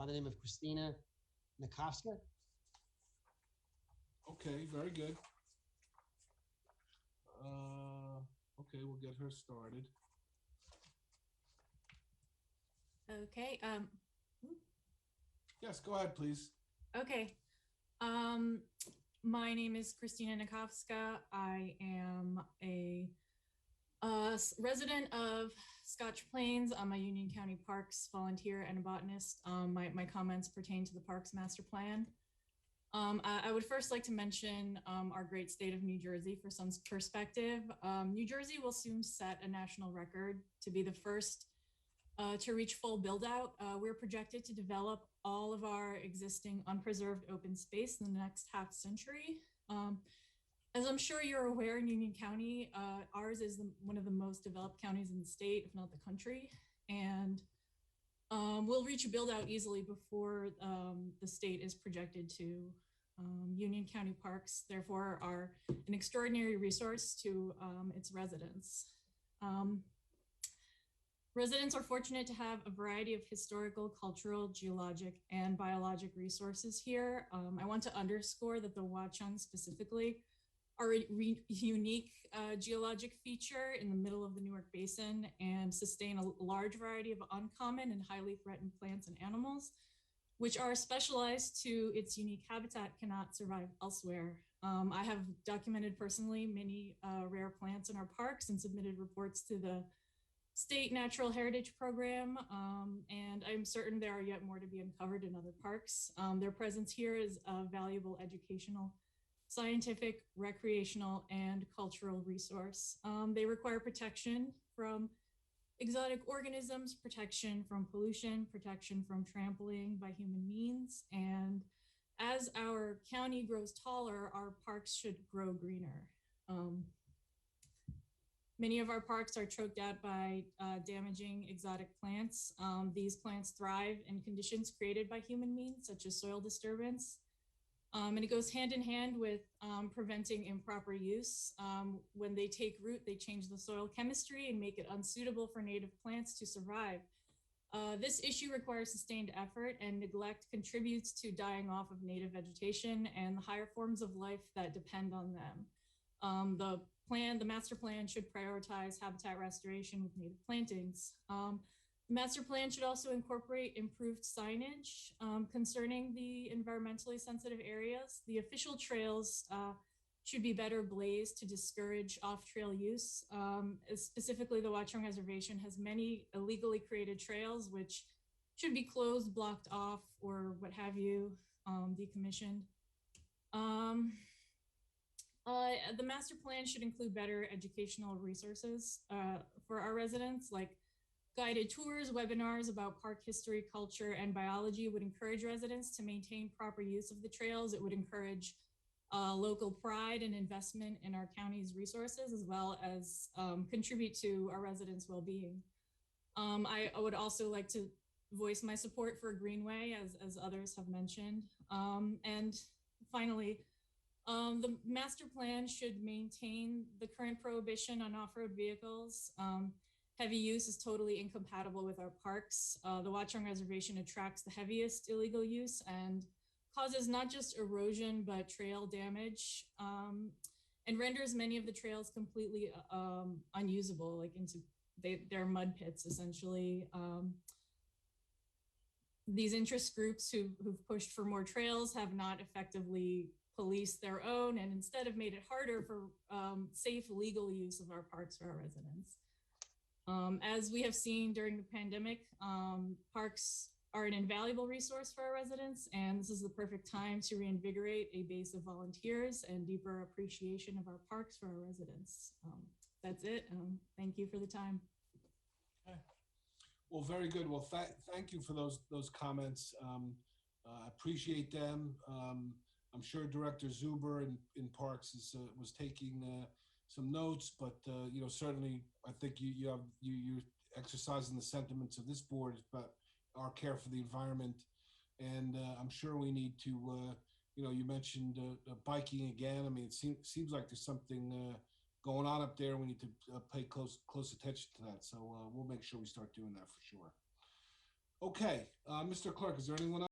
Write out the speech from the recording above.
by the name of Christina Nakowska. Okay, very good. Okay, we'll get her started. Okay. Yes, go ahead, please. Okay. My name is Christina Nakowska. I am a resident of Scotch Plains. I'm a Union County Parks volunteer and a botanist. My comments pertain to the Parks Master Plan. I would first like to mention our great state of New Jersey for some perspective. New Jersey will soon set a national record to be the first to reach full build out. We're projected to develop all of our existing unpreserved open space in the next half century. As I'm sure you're aware, in Union County, ours is one of the most developed counties in the state, if not the country. And we'll reach a build out easily before the state is projected to. Union County Parks, therefore, are an extraordinary resource to its residents. Residents are fortunate to have a variety of historical, cultural, geologic, and biologic resources here. I want to underscore that the Watchung specifically are a unique geologic feature in the middle of the Newark Basin and sustain a large variety of uncommon and highly threatened plants and animals, which are specialized to its unique habitat, cannot survive elsewhere. I have documented personally many rare plants in our parks and submitted reports to the State Natural Heritage Program, and I'm certain there are yet more to be uncovered in other parks. Their presence here is a valuable educational, scientific, recreational, and cultural resource. They require protection from exotic organisms, protection from pollution, protection from trampling by human means. And as our county grows taller, our parks should grow greener. Many of our parks are choked out by damaging exotic plants. These plants thrive in conditions created by human means, such as soil disturbance. And it goes hand in hand with preventing improper use. When they take root, they change the soil chemistry and make it unsuitable for native plants to survive. This issue requires sustained effort, and neglect contributes to dying off of native vegetation and the higher forms of life that depend on them. The master plan should prioritize habitat restoration with native plantings. The master plan should also incorporate improved signage concerning the environmentally sensitive areas. The official trails should be better blazed to discourage off-trail use. Specifically, the Watchung Reservation has many illegally created trails which should be closed, blocked off, or what have you, decommissioned. The master plan should include better educational resources for our residents, like guided tours, webinars about park history, culture, and biology would encourage residents to maintain proper use of the trails. It would encourage local pride and investment in our county's resources, as well as contribute to our residents' well-being. I would also like to voice my support for a greenway, as others have mentioned. And finally, the master plan should maintain the current prohibition on off-road vehicles. Heavy use is totally incompatible with our parks. The Watchung Reservation attracts the heaviest illegal use and causes not just erosion, but trail damage, and renders many of the trails completely unusable, like they're mud pits, essentially. These interest groups who've pushed for more trails have not effectively policed their own, and instead have made it harder for safe, legal use of our parks for our residents. As we have seen during the pandemic, parks are an invaluable resource for our residents, and this is the perfect time to reinvigorate a base of volunteers and deeper appreciation of our parks for our residents. That's it. Thank you for the time. Okay. Well, very good. Well, thank you for those comments. I appreciate them. I'm sure Director Zuber in Parks was taking some notes, but certainly I think you're exercising the sentiments of this board about our care for the environment, and I'm sure we need to. You mentioned biking again. I mean, it seems like there's something going on up there. We need to pay close attention to that. So we'll make sure we start doing that for sure. Okay, Mr. Clerk, is there anyone else?